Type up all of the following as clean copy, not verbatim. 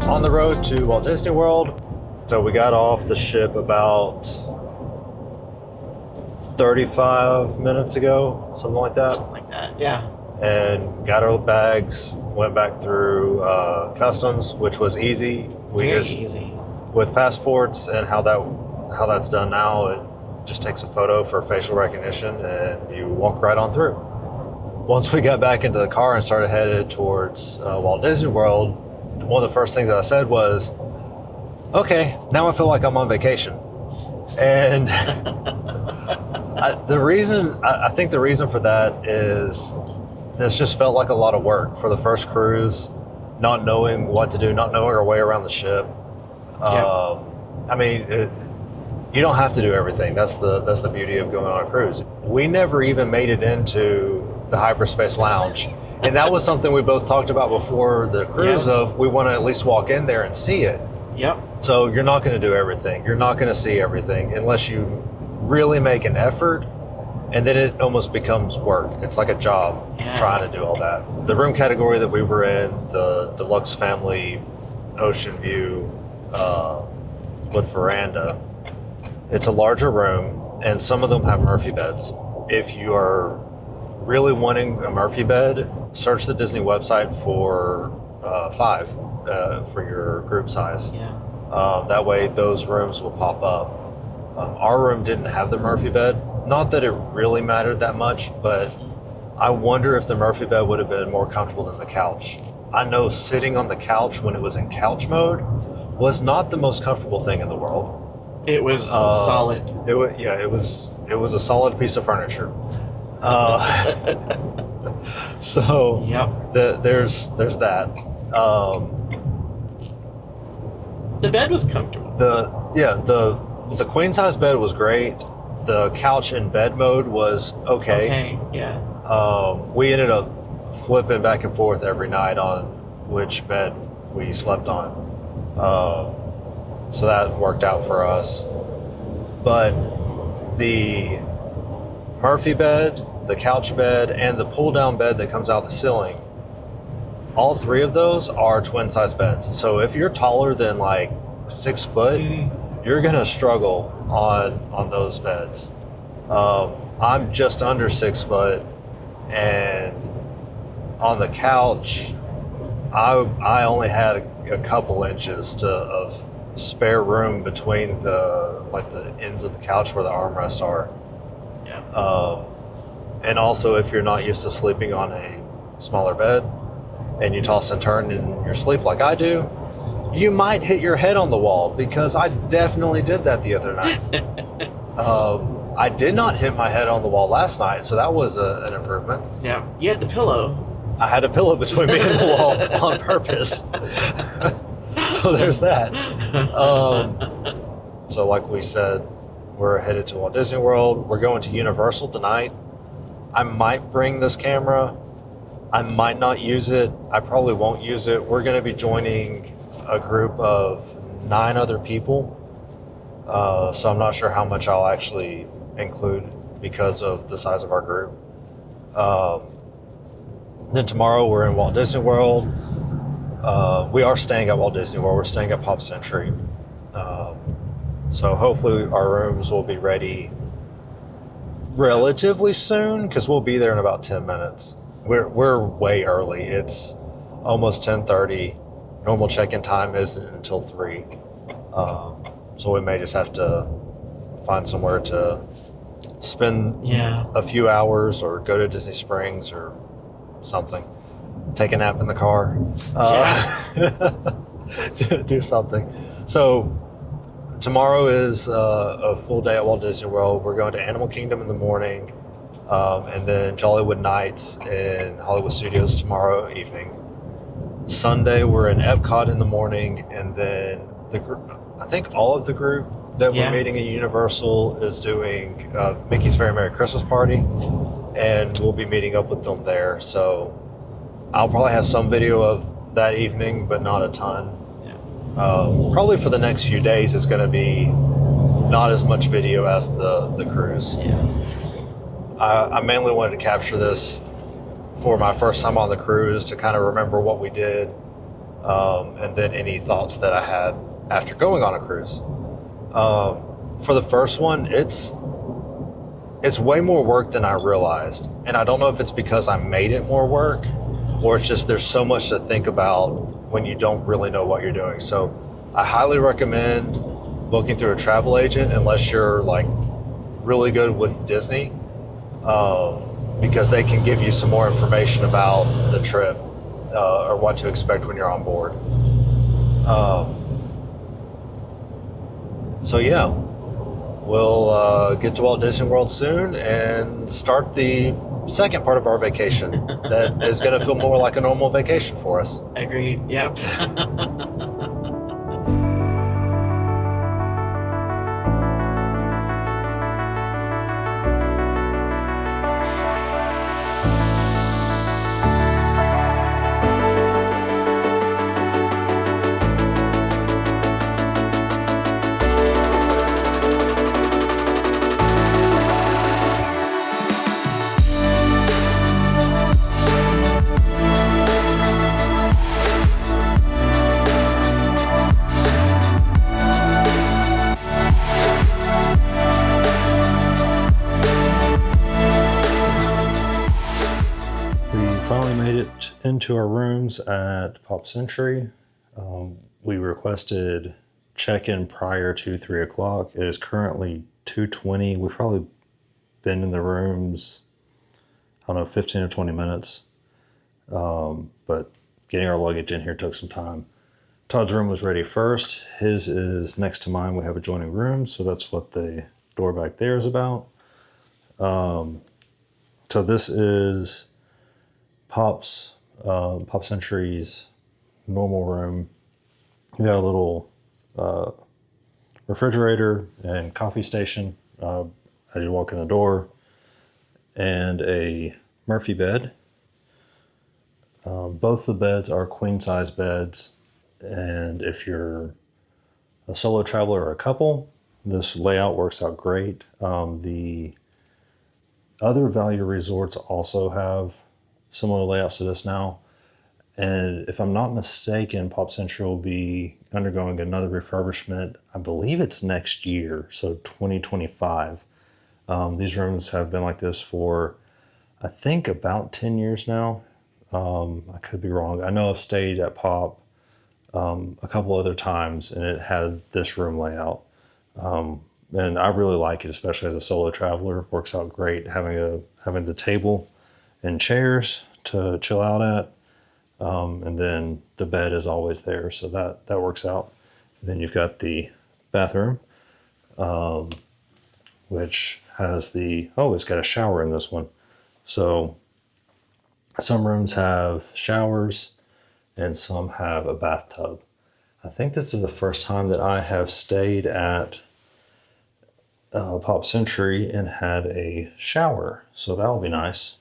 on the road to Walt Disney World. So we got off the ship about 35 minutes ago, something like that. Something like that, yeah. And got our bags, went back through customs, which was easy. Very easy. With passports and how that's done now, it just takes a photo for facial recognition and you walk right on through. Once we got back into the car and started headed towards Walt Disney World, one of the first things I said was, okay, now I feel like I'm on vacation. And I think the reason for that is this just felt like a lot of work for the first cruise, not knowing what to do, not knowing our way around the ship. Yeah. You don't have to do everything. That's the beauty of going on a cruise. We never even made it into the hyperspace lounge. And that was something we both talked about before the cruise of we want to at least walk in there and see it. Yep. So you're not going to do everything. You're not going to see everything unless you really make an effort, and then it almost becomes work. It's like a job trying to do all that. The room category that we were in, the deluxe family ocean view with veranda, it's a larger room, and some of them have Murphy beds. If you are really wanting a Murphy bed, search the Disney website for 5 for your group size. Yeah. That way those rooms will pop up. Our room didn't have the Murphy bed. Not that it really mattered that much, but I wonder if the Murphy bed would have been more comfortable than the couch. I know sitting on the couch when it was in couch mode was not the most comfortable thing in the world. It was solid. It was a solid piece of furniture. So yep. There's that. The bed was comfortable. The queen size bed was great. The couch in bed mode was okay. Yeah. We ended up flipping back and forth every night on which bed we slept on. So that worked out for us. But the Murphy bed, the couch bed, and the pull down bed that comes out the ceiling, all 3 of those are twin size beds. So if you're taller than like 6 foot, you're gonna struggle on those beds. I'm just under 6 foot, and on the couch, I only had a couple inches of spare room between the ends of the couch where the armrests are. Yeah. And also, if you're not used to sleeping on a smaller bed and you toss and turn in your sleep like I do, you might hit your head on the wall, because I definitely did that the other night. I did not hit my head on the wall last night, so that was an improvement. Yeah. You had the pillow. I had a pillow between me and the wall on purpose. So there's that. So like we said, we're headed to Walt Disney World. We're going to Universal tonight. I might bring this camera. I might not use it. I probably won't use it. We're going to be joining a group of 9 other people. So I'm not sure how much I'll actually include because of the size of our group. Then tomorrow we're in Walt Disney World. We are staying at Walt Disney World. We're staying at Pop Century. So hopefully our rooms will be ready relatively soon, because we'll be there in about 10 minutes. We're way early. It's almost 10:30. Normal check-in time isn't until 3. So we may just have to find somewhere to spend a few hours, or go to Disney Springs or something. Take a nap in the car. Do something. So tomorrow is a full day at Walt Disney World. We're going to Animal Kingdom in the morning, and then Jollywood Nights in Hollywood Studios tomorrow evening. Sunday we're in EPCOT in the morning, and then the group, I think all of the group that we're meeting at Universal is doing Mickey's Very Merry Christmas Party, and we'll be meeting up with them there. So I'll probably have some video of that evening, but not a ton. Probably for the next few days it's going to be not as much video as the cruise. I mainly wanted to capture this for my first time on the cruise, to kind of remember what we did, and then any thoughts that I had after going on a cruise. For the first one, it's way more work than I realized. And I don't know if it's because I made it more work or it's just there's so much to think about when you don't really know what you're doing. So I highly recommend booking through a travel agent unless you're like really good with Disney, because they can give you some more information about the trip or what to expect when you're on board. So yeah, we'll get to Walt Disney World soon and start the second part of our vacation that is going to feel more like a normal vacation for us. Agreed. Yep. Into our rooms at Pop Century. We requested check-in prior to 3 o'clock. It is currently 2:20. We've probably been in the rooms, I don't know, 15 or 20 minutes. But getting our luggage in here took some time. Todd's room was ready first. His is next to mine. We have adjoining rooms, so that's what the door back there is about. So this is Pop Century's normal room. We got a little refrigerator and coffee station as you walk in the door, and a Murphy bed. Both the beds are queen size beds, and if you're a solo traveler or a couple, this layout works out great. The other value resorts also have similar layouts to this now. And if I'm not mistaken, Pop Century will be undergoing another refurbishment. I believe it's next year, so 2025. These rooms have been like this for, I think, about 10 years now. I could be wrong. I know I've stayed at Pop a couple other times, and it had this room layout. And I really like it, especially as a solo traveler. It works out great having the table and chairs to chill out at. And then the bed is always there, so that works out. And then you've got the bathroom, which has it's got a shower in this one. So some rooms have showers and some have a bathtub. I think this is the first time that I have stayed at Pop Century and had a shower, so that'll be nice.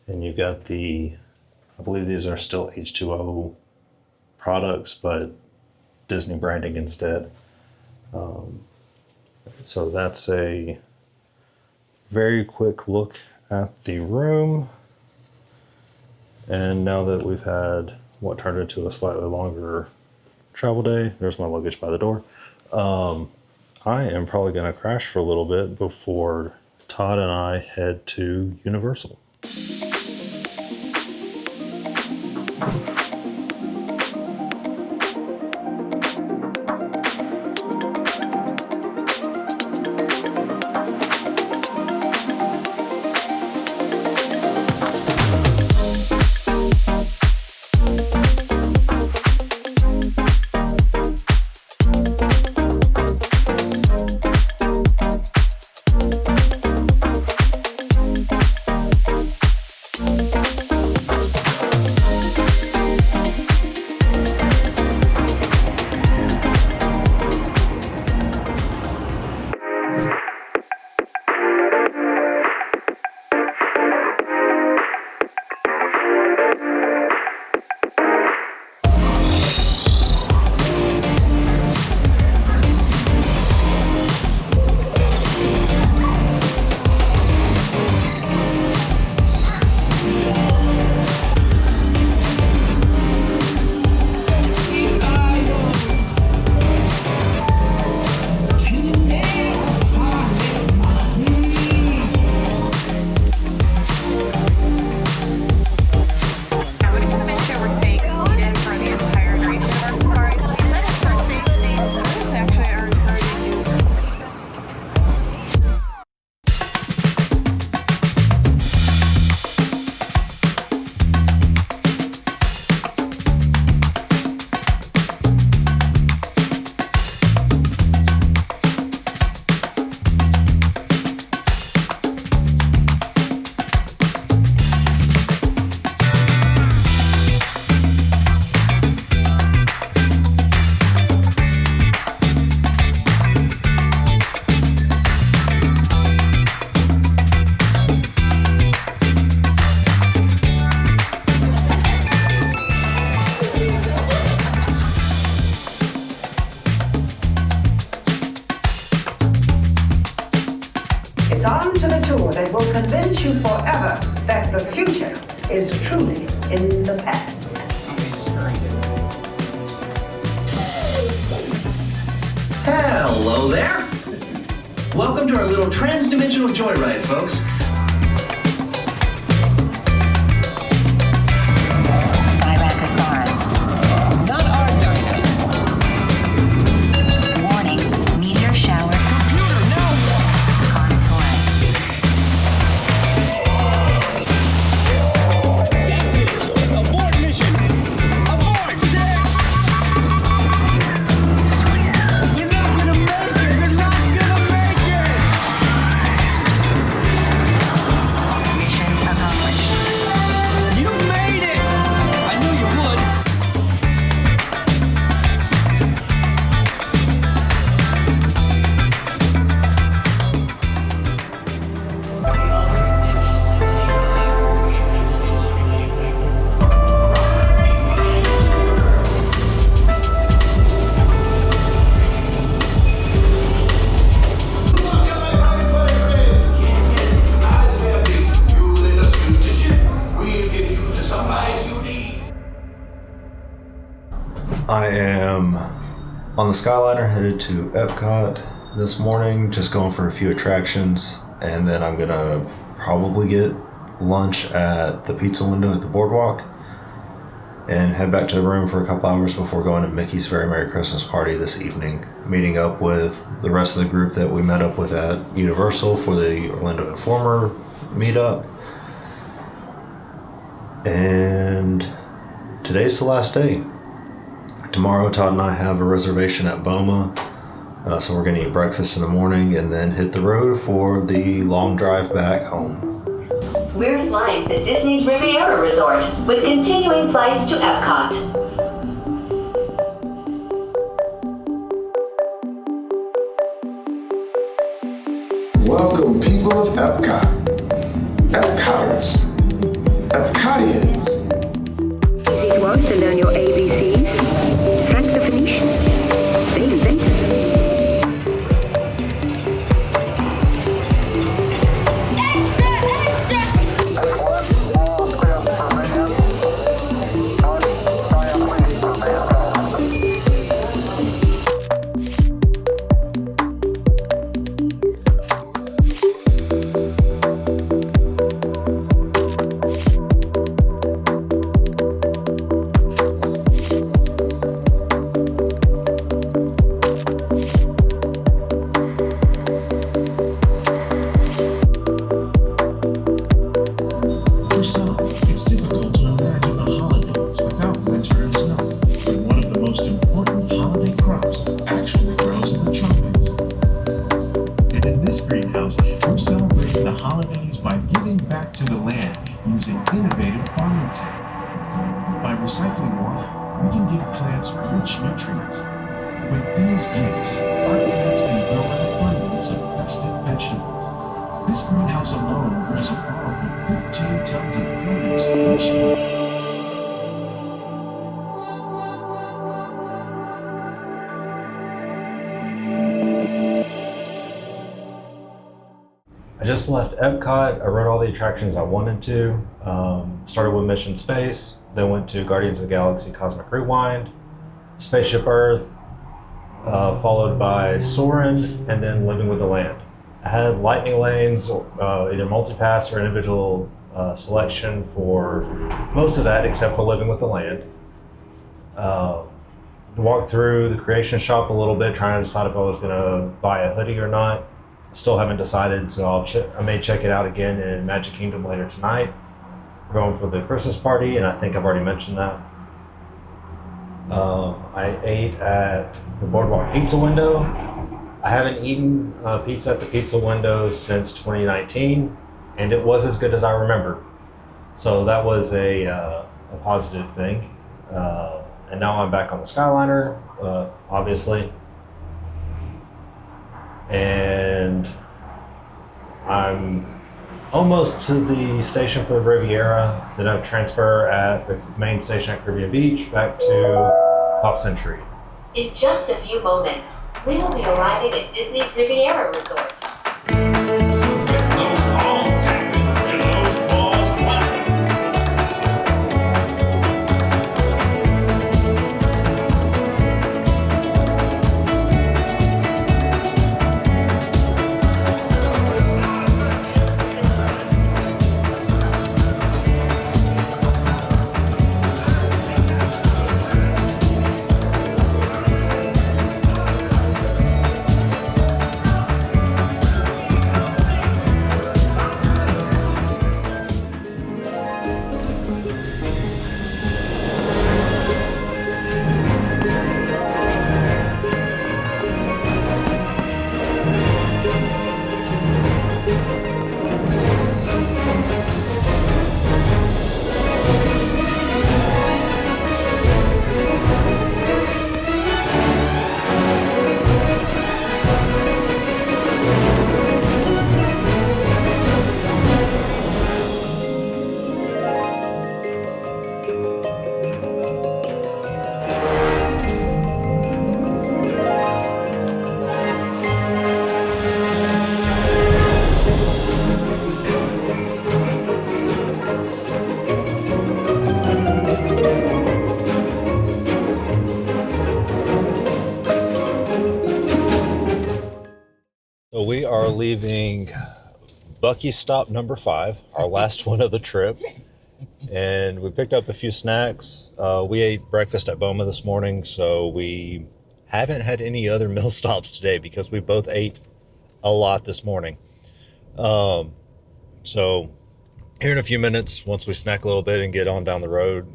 And you've got I believe these are still H2O products, but Disney branding instead. So that's a very quick look at the room. And now that we've had what turned into a slightly longer travel day, there's my luggage by the door. I am probably going to crash for a little bit before Todd and I head to Universal. convince you forever that the future is truly in the past. Hello there. Welcome to our little trans-dimensional joyride, folks. Not our diner. Warning, meteor shower. Computer, now what? Contours. That's it. Abort mission. Abort. You're not gonna make it. You're not gonna make it. Mission accomplished. You made it. I knew you would. I am on the Skyliner headed to EPCOT this morning, just going for a few attractions, and then I'm gonna probably get lunch at the pizza window at the boardwalk and head back to the room for a couple hours before going to Mickey's Very Merry Christmas party this evening, meeting up with the rest of the group that we met up with at Universal for the Orlando Informer Meetup. And today's the last day. Tomorrow, Todd and I have a reservation at Boma, so we're going to eat breakfast in the morning and then hit the road for the long drive back home. We're flying to Disney's Riviera Resort with continuing flights to EPCOT. Welcome, people of Epcot, Epcoters, Epcotians. Easy it was to learn your ABCs. Frank the Phoenician. They invented them. For some, it's difficult to imagine the holidays without winter and snow, when one of the most important holiday crops actually grows in the tropics. And in this greenhouse, we're celebrating the holidays by giving back to the land using innovative farming tech. By recycling water, we can give plants rich nutrients. With these gifts, our plants can grow an abundance of festive vegetables. This greenhouse alone grows a powerful 15 tons of produce each year. I just left Epcot. I rode all the attractions I wanted to. Started with Mission Space, then went to Guardians of the Galaxy Cosmic Rewind, Spaceship Earth, followed by Soarin', and then Living with the Land. I had lightning lanes, either multi-pass or individual selection for most of that, except for Living with the Land. Walked through the creation shop a little bit, trying to decide if I was going to buy a hoodie or not. Still haven't decided, so I may check it out again in Magic Kingdom later tonight. We're going for the Christmas party, and I think I've already mentioned that. I ate at the Boardwalk Pizza Window. I haven't eaten pizza at the pizza window since 2019, and it was as good as I remember. So that was a positive thing. And now I'm back on the Skyliner, obviously. And I'm almost to the station for the Riviera. Then I transfer at the main station at Caribbean Beach back to Pop Century. In just a few moments, we will be arriving at Disney's Riviera Resort. Those balls, leaving Bucky stop number 5, our last one of the trip. And we picked up a few snacks. We ate breakfast at Boma this morning, so we haven't had any other meal stops today because we both ate a lot this morning. So here in a few minutes, once we snack a little bit and get on down the road,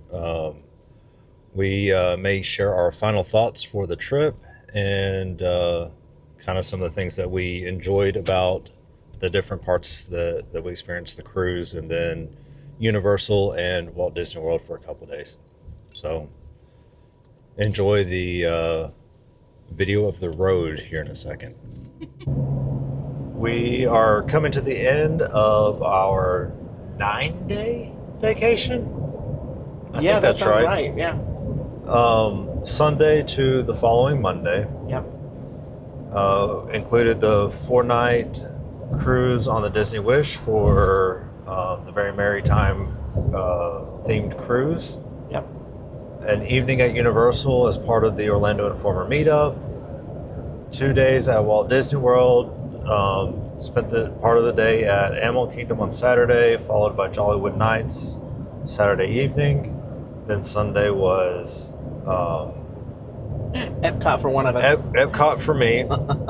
we may share our final thoughts for the trip and kind of some of the things that we enjoyed about the different parts that we experienced, the cruise, and then Universal and Walt Disney World for a couple days. So enjoy the video of the road here in a second. We are coming to the end of our 9-day vacation. I think that sounds right. Yeah. Sunday to the following Monday. Yep. Included the 4-night cruise on the Disney Wish for the Very Merry Time themed cruise. Yep. An evening at Universal as part of the Orlando Informer Meetup. 2 days at Walt Disney World. Spent the part of the day at Animal Kingdom on Saturday, followed by Jollywood Nights Saturday evening. Then Sunday was Epcot for one of us. Epcot for me.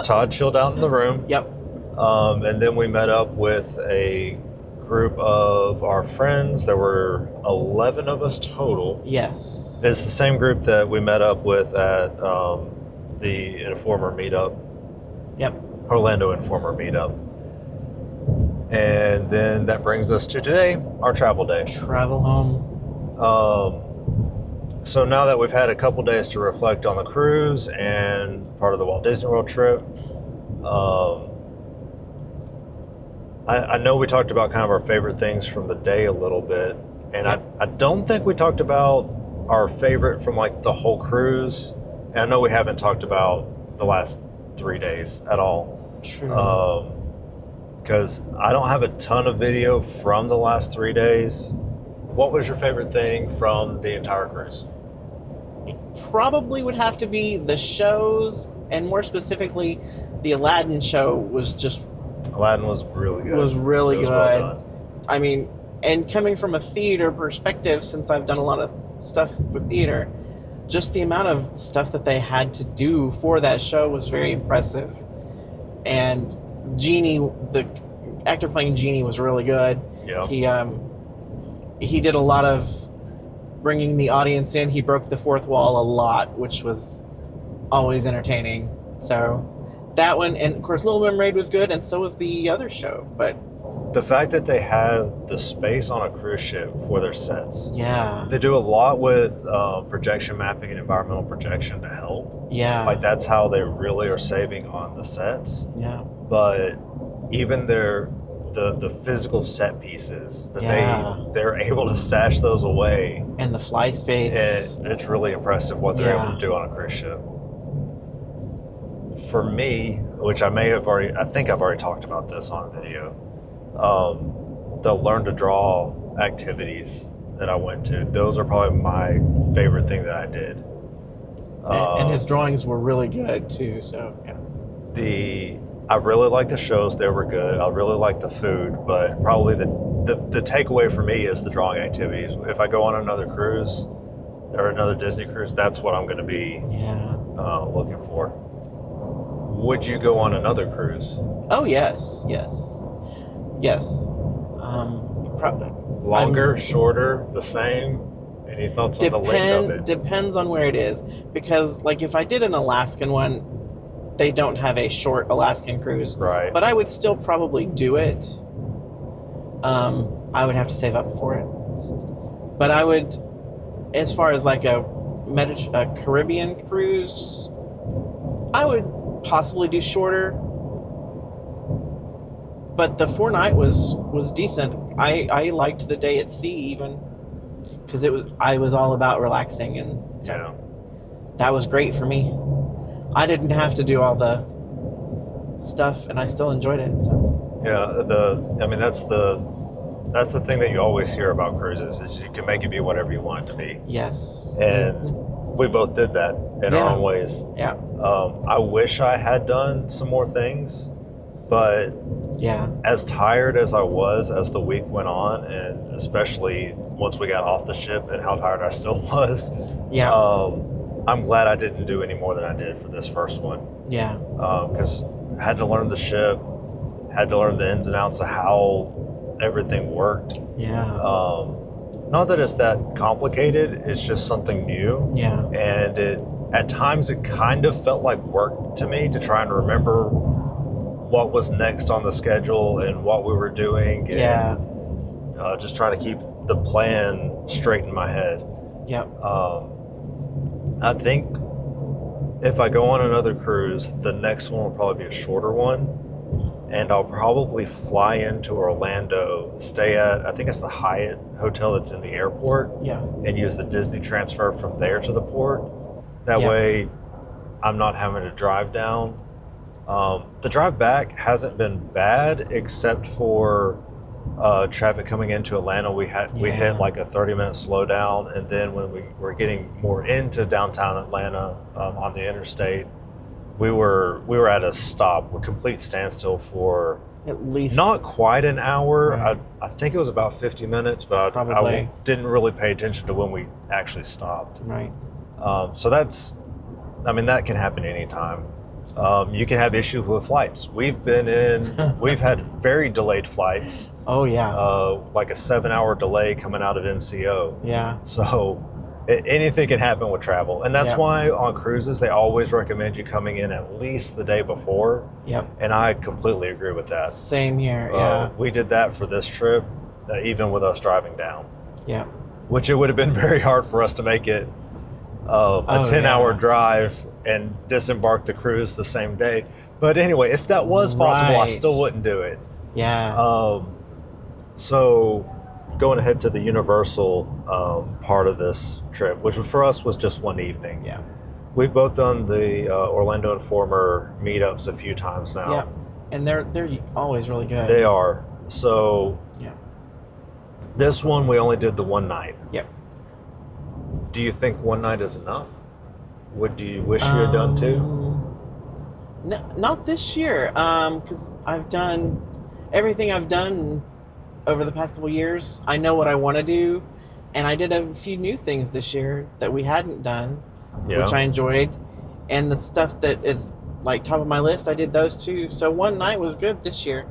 Todd chilled out in the room. Yep. And then we met up with a group of our friends. There were 11 of us total. Yes. It's the same group that we met up with at the Informer Meetup. Yep. Orlando Informer Meetup. And then that brings us to today, our travel day. Travel home. So now that we've had a couple days to reflect on the cruise and part of the Walt Disney World trip, I know we talked about kind of our favorite things from the day a little bit, and I don't think we talked about our favorite from like the whole cruise. And I know we haven't talked about the last 3 days at all. True. Because I don't have a ton of video from the last 3 days. What was your favorite thing from the entire cruise? It probably would have to be the shows, and more specifically, the Aladdin show Aladdin was really good. Was really It was good. well done. I mean, and coming from a theater perspective, since I've done a lot of stuff with theater, just the amount of stuff that they had to do for that show was very impressive. And Genie, the actor playing Genie, was really good. Yeah. He did a lot of bringing the audience in. He broke the fourth wall a lot, which was always entertaining. So that one, and of course Little Mermaid was good, and so was the other show. But the fact that they have the space on a cruise ship for their sets. yeah, They do a lot with projection mapping and environmental projection to help. yeah, Like that's how they really are saving on the sets. yeah, But even the physical set pieces that Yeah. they're able to stash those away. and the fly space. It's really impressive what they're able Yeah. to do on a cruise ship. For me, which I think I've already talked about this on video, the learn to draw activities that I went to, those are probably my favorite thing that I did. And his drawings were really good too. So yeah. I really liked the shows; they were good. I really liked the food, but probably the takeaway for me is the drawing activities. If I go on another cruise or another Disney cruise, that's what I'm going to be looking for. Would you go on another cruise? Oh yes. Probably Longer, shorter, the same? Any thoughts on the length of it? Depends on where it is, because like if I did an Alaskan one, they don't have a short Alaskan cruise, Right. but I would still probably do it. I would have to save up for it, but I would, as far as like a Caribbean cruise, I would possibly do shorter. But the 4-night was decent. I liked the day at sea even, because I was all about relaxing, and that was great for me. I didn't have to do all the stuff, and I still enjoyed it. So. Yeah, that's the thing that you always hear about cruises is you can make it be whatever you want it to be. Yes. And we both did that in our own ways. Yeah. I wish I had done some more things. But Yeah. as tired as I was as the week went on, and especially once we got off the ship and how tired I still was, Yeah. I'm glad I didn't do any more than I did for this first one. Yeah. Because I had to learn the ship, had to learn the ins and outs of how everything worked. Yeah. Not that it's that complicated, it's just something new. Yeah. And at times it kind of felt like work to me to try and remember what was next on the schedule and what we were doing. And, Yeah. just trying to keep the plan straight in my head. Yep. I think if I go on another cruise, the next one will probably be a shorter one. And I'll probably fly into Orlando, stay at, I think it's the Hyatt hotel that's in the airport, Yeah. and use the Disney transfer from there to the port. That Yeah. way I'm not having to drive down. The drive back hasn't been bad, except for traffic coming into Atlanta. We hit like a 30-minute slowdown, and then when we were getting more into downtown Atlanta on the interstate, we were at a stop, a complete standstill for At least not quite an hour. Right. I think it was about 50 minutes, but I Probably. didn't really pay attention to when we actually stopped. Right. So that can happen anytime. You can have issues with flights. We've had very delayed flights, Oh yeah. like a 7-hour delay coming out of MCO. Yeah. So anything can happen with travel. And that's Yeah. why on cruises, they always recommend you coming in at least the day before. Yep. And I completely agree with that. Same here. Yeah. We did that for this trip, even with us driving down, Yeah. which it would have been very hard for us to make it a 10-hour yeah. drive and disembark the cruise the same day. But anyway, if that was possible, I Right. still wouldn't do it. Yeah. So going ahead to the Universal part of this trip, which for us was just one evening. Yeah. We've both done the Orlando Informer meetups a few times now. Yeah. And they're always really good. They are. So Yeah. this one, we only did the one night. Yep. Do you think one night is enough? Would you wish you had done two? No, not this year. Because I've done everything I've done over the past couple years. I know what I want to do, and I did a few new things this year that we hadn't done, which I enjoyed. And the stuff that is like top of my list, I did those too. So one night was good this year.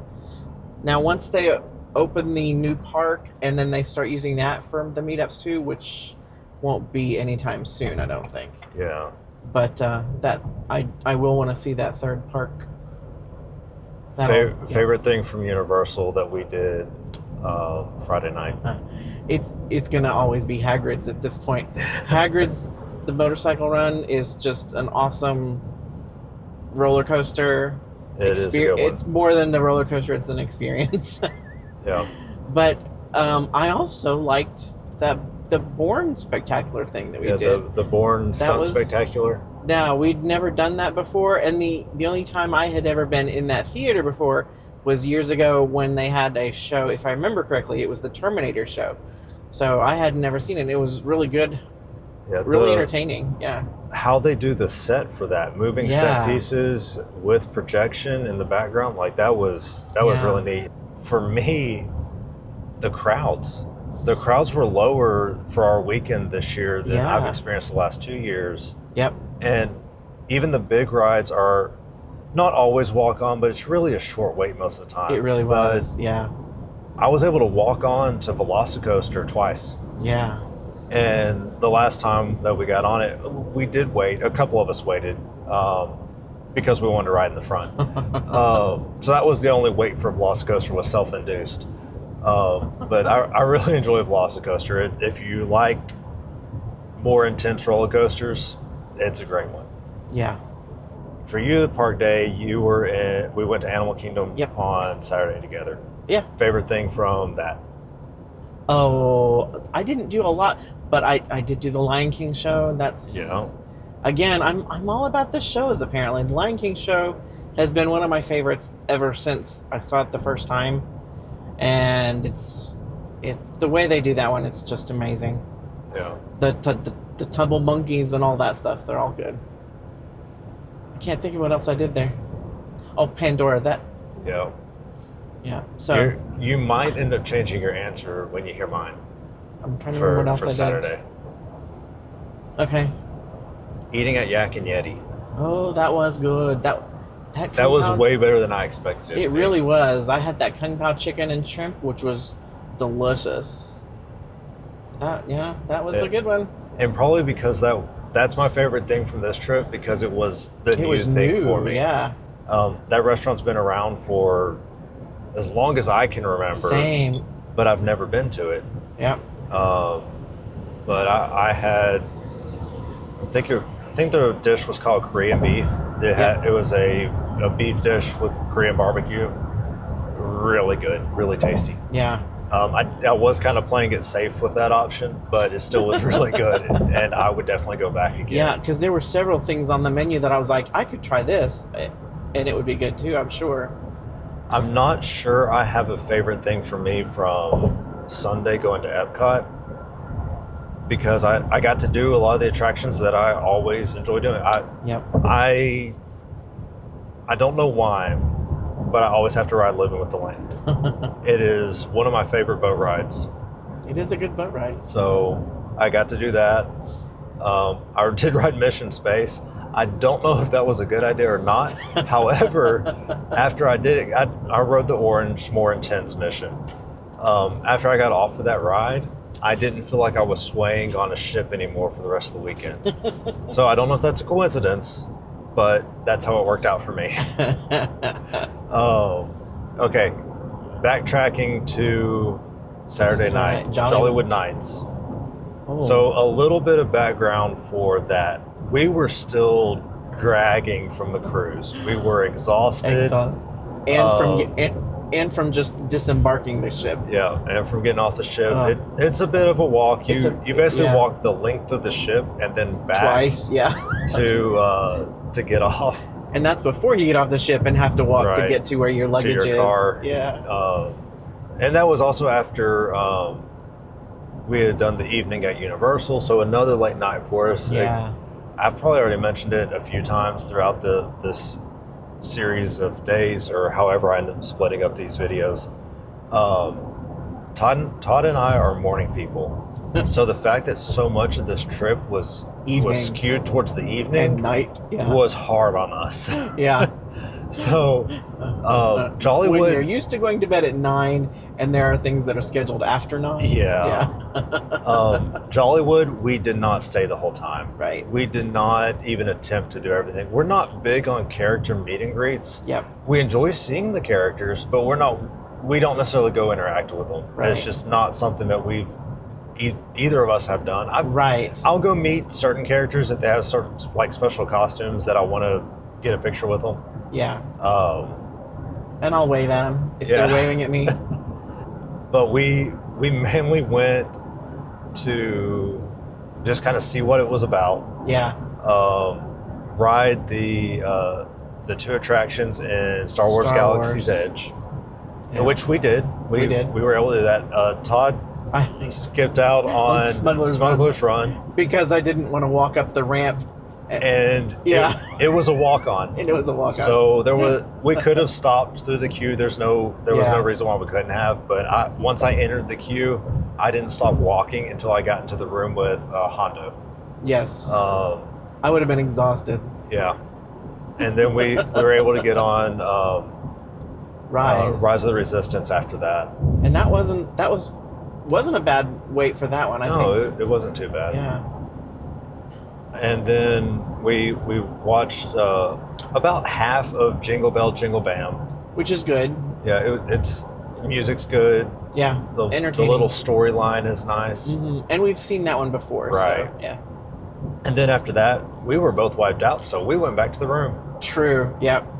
Now, once they open the new park and then they start using that for the meetups too, which won't be anytime soon, I don't think. Yeah. But that I will want to see that third park. Favorite thing from Universal that we did Friday night? It's gonna always be Hagrid's at this point. Hagrid's the motorcycle run is just an awesome roller coaster. It is a good one. It's more than a roller coaster; it's an experience. Yeah. But I also liked the Bourne Spectacular thing that we did. The Bourne Stunt Spectacular. No, we'd never done that before, and the only time I had ever been in that theater before was years ago when they had a show. If I remember correctly, it was the Terminator show. So I had never seen it. It was really good. Yeah, really entertaining. Yeah. How they do the set for that, moving set Yeah. pieces with projection in the background, like that was really neat. For me, the crowds were lower for our weekend this year than I've experienced the last 2 years. Yep. And even the big rides are not always walk on, but it's really a short wait most of the time. It really was. Yeah. I was able to walk on to Velocicoaster twice. Yeah. And the last time that we got on it, we did wait. A couple of us waited because we wanted to ride in the front. So that was the only wait for Velocicoaster was self-induced. But I really enjoy Velocicoaster. If you like more intense roller coasters, it's a great one. Yeah. For you, the park day, we went to Animal Kingdom on Saturday together. Yeah. Favorite thing from that? Oh, I didn't do a lot, but I did do the Lion King show. That's again, I'm all about the shows. Apparently, the Lion King show has been one of my favorites ever since I saw it the first time, and the way they do that one, it's just amazing. Yeah. The tumble monkeys and all that stuff, they're all good. I can't think of what else I did there. Oh, Pandora, Yeah. Yeah. So You might end up changing your answer when you hear mine I'm trying to remember what else for I Saturday. did. Okay. Eating at Yak and Yeti. Oh, that was good. That That was kung pao- way better than I expected it It to be. really was. I had that kung pao chicken and shrimp, which was delicious. That was a good one. And probably because that's my favorite thing from this trip, because it was the new thing for me. Yeah. That restaurant's been around for as long as I can remember. Same. But I've never been to it. Yeah. But I had, I think the dish was called Korean beef. It was a beef dish with Korean barbecue. Really good, really tasty. Yeah. I was kind of playing it safe with that option, but it still was really good, and I would definitely go back again. Yeah, because there were several things on the menu that I was like, I could try this, and it would be good too, I'm sure. I'm not sure I have a favorite thing for me from Sunday going to EPCOT, because I got to do a lot of the attractions that I always enjoy doing. I don't know why, but I always have to ride Living with the Land. It is one of my favorite boat rides. It is a good boat ride. So I got to do that. I did ride Mission Space. I don't know if that was a good idea or not. However, after I did it, I rode the orange, more intense mission. After I got off of that ride, I didn't feel like I was swaying on a ship anymore for the rest of the weekend. So I don't know if that's a coincidence, but that's how it worked out for me. Okay, backtracking to Saturday night, Jollywood Nights. Oh. So a little bit of background for that. We were still dragging from the cruise. We were exhausted. And from just disembarking the ship. Yeah, and from getting off the ship. It's a bit of a walk. You basically walk the length of the ship and then back twice, to get off. And that's before you get off the ship and have to walk to get to where your luggage to your is. Car. Yeah. And that was also after we had done the evening at Universal, so another late night for us. Yeah. I've probably already mentioned it a few times throughout this series of days, or however I end up splitting up these videos. Todd and I are morning people. So the fact that so much of this trip was skewed towards the evening and night was hard on us. Yeah. So Jollywood, when you're used to going to bed at 9 and there are things that are scheduled after 9. Jollywood, we did not stay the whole time. Right. We did not even attempt to do everything. We're not big on character meet and greets. Yep. We enjoy seeing the characters, but we don't necessarily go interact with them. Right. It's just not something that either of us have done. I'll go meet certain characters if they have certain special costumes that I want to get a picture with them. Yeah. And I'll wave at them if they're waving at me. But we mainly went to just kind of see what it was about. Yeah. Ride the two attractions in Star Wars Galaxy's Edge, which we did. We were able to do that. Todd skipped out on Smuggler's Run because I didn't want to walk up the ramp. And it was a walk-on. And it was a walk-on. So we could have stopped through the queue. There was no reason why we couldn't have. But once I entered the queue, I didn't stop walking until I got into the room with Hondo. Yes. I would have been exhausted. Yeah. And then we were able to get on Rise of the Resistance after that. And that wasn't a bad wait for that one. I think it wasn't too bad. Yeah. And then we watched about half of Jingle Bell Jingle Bam, which is good. Yeah, it's music's good. Yeah, the entertaining. The little storyline is nice. Mm-hmm. And we've seen that one before. Right. So, yeah. And then after that, we were both wiped out, so we went back to the room. True. Yep.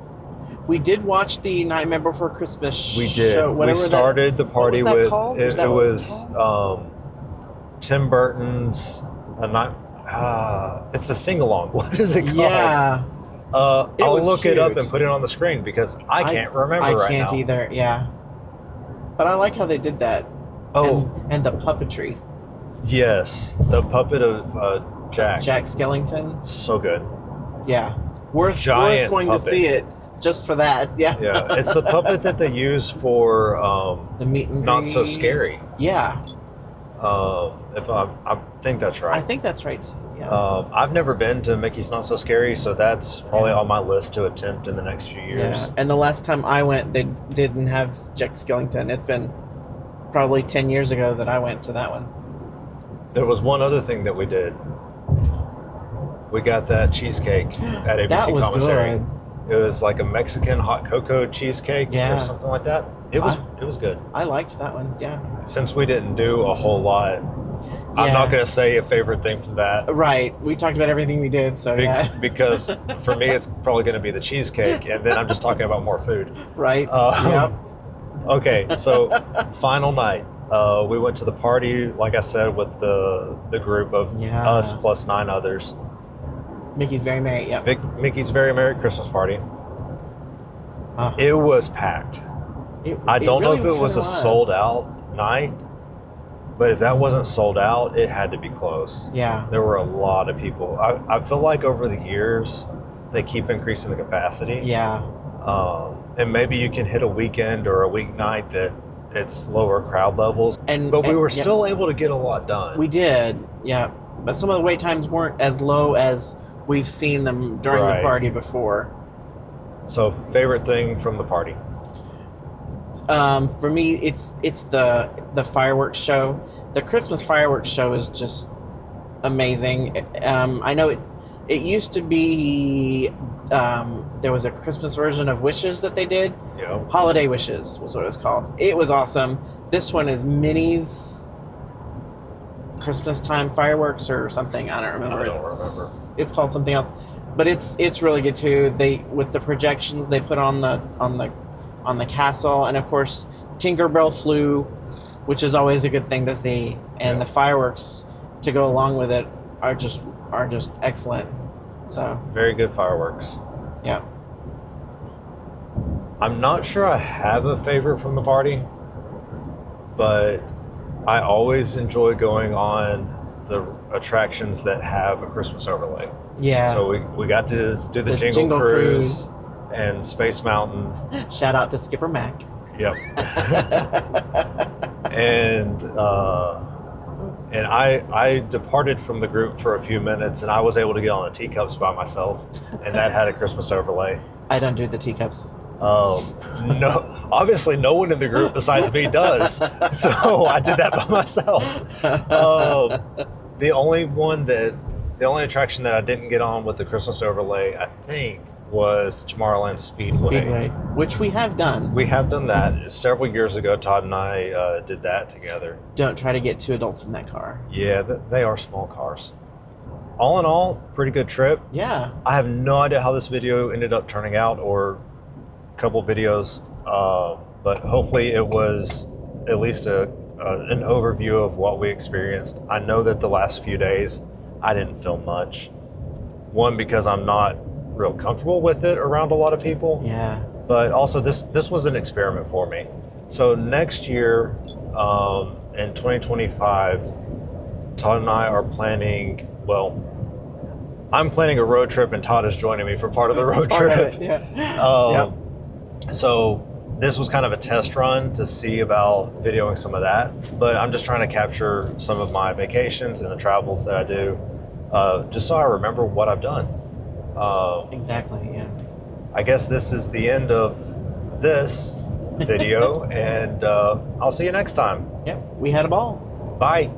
We did watch the Nightmare Before Christmas. We did. Show, we started the party with it was Tim Burton's A Night. It's the sing-along. What is it called? Yeah. I'll look it up and put it on the screen because I can't remember right now. I can't either, yeah. But I like how they did that. Oh. And the puppetry. Yes. The puppet of Jack. Jack Skellington. So good. Yeah. Worth going to see it just for that. Yeah. Yeah, it's the puppet that they use for The meet and Not So greet. Scary. Yeah. If I think that's right. I think that's right. Yeah. I've never been to Mickey's Not So Scary, so that's probably on my list to attempt in the next few years. Yeah. And the last time I went, they didn't have Jack Skellington. It's been probably 10 years ago that I went to that one. There was one other thing that we did. We got that cheesecake at ABC That was Commissary. good. It was like a Mexican hot cocoa cheesecake Yeah. or something like that. It was good. I liked that one. Yeah. Since we didn't do a whole lot, I'm not going to say a favorite thing from that. Right. We talked about everything we did, so yeah. Because for me, it's probably going to be the cheesecake, and then I'm just talking about more food. Right. Yep. Okay, so final night. We went to the party, like I said, with the group of us plus 9 others. Mickey's Very Merry, yeah. Mickey's Very Merry Christmas Party. It was packed. I don't know if it was a sold out night, but if that wasn't sold out, it had to be close. Yeah. There were a lot of people. I feel like over the years, they keep increasing the capacity. Yeah. And maybe you can hit a weekend or a weeknight that it's lower crowd levels. But we were still able to get a lot done. We did, yeah. But some of the wait times weren't as low as we've seen them during the party before. So, favorite thing from the party? For me, it's the fireworks show. The Christmas fireworks show is just amazing. I know it used to be there was a Christmas version of Wishes that they did. Yeah. Holiday Wishes was what it was called. It was awesome. This one is Minnie's Christmas time fireworks or something. I don't remember. It's called something else, but it's really good too. They with the projections they put on the castle, and of course Tinkerbell flew, which is always a good thing to see, and the fireworks to go along with it are just excellent. So very good fireworks. Yeah. I'm not sure I have a favorite from the party, but I always enjoy going on the attractions that have a Christmas overlay. Yeah. So we got to do the Jingle Cruise and Space Mountain. Shout out to Skipper Mac. Yep. and I departed from the group for a few minutes, and I was able to get on the teacups by myself, and that had a Christmas overlay. I don't do the teacups. No, obviously no one in the group besides me does. So I did that by myself. The only attraction that I didn't get on with the Christmas overlay, I think, was Tomorrowland Speedway. Which we have done. We have done that. Several years ago, Todd and I did that together. Don't try to get 2 adults in that car. Yeah, they are small cars. All in all, pretty good trip. Yeah. I have no idea how this video ended up turning out, or a couple videos, but hopefully it was at least an overview of what we experienced. I know that the last few days I didn't film much. One, because I'm not real comfortable with it around a lot of people. Yeah. But also this was an experiment for me. So next year, in 2025, Todd and I are planning, I'm planning a road trip and Todd is joining me for part of the road trip. So this was kind of a test run to see about videoing some of that, but I'm just trying to capture some of my vacations and the travels that I do, just so I remember what I've done. Exactly, yeah. I guess this is the end of this video, and I'll see you next time. Yep, we had a ball. Bye.